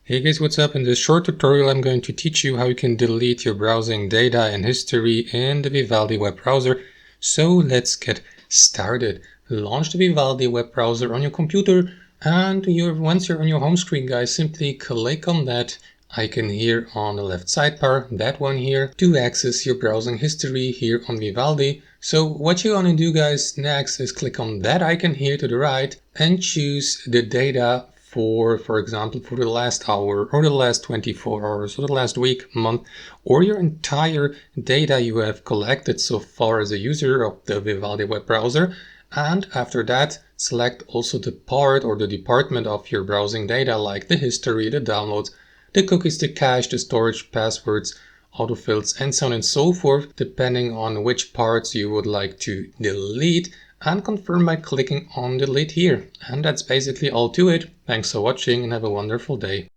Hey guys, what's up? In this short tutorial I'm going to teach you how you can delete your browsing data and history in the Vivaldi web browser. So let's get started. Launch the Vivaldi web browser on your computer, and once you're on your home screen, guys, simply click on that icon here on the left sidebar, that one here, to access your browsing history here on Vivaldi. So what you want to do, guys, next is click on that icon here to the right and choose the data for example, for the last hour or the last 24 hours or the last week, month, or your entire data you have collected so far as a user of the Vivaldi web browser. And after that, select also the part or the department of your browsing data, like the history, the downloads, the cookies, the cache, the storage, passwords, autofills, and so on and so forth, depending on which parts you would like to delete, and confirm by clicking on delete here. And that's basically all to it. Thanks for watching and have a wonderful day.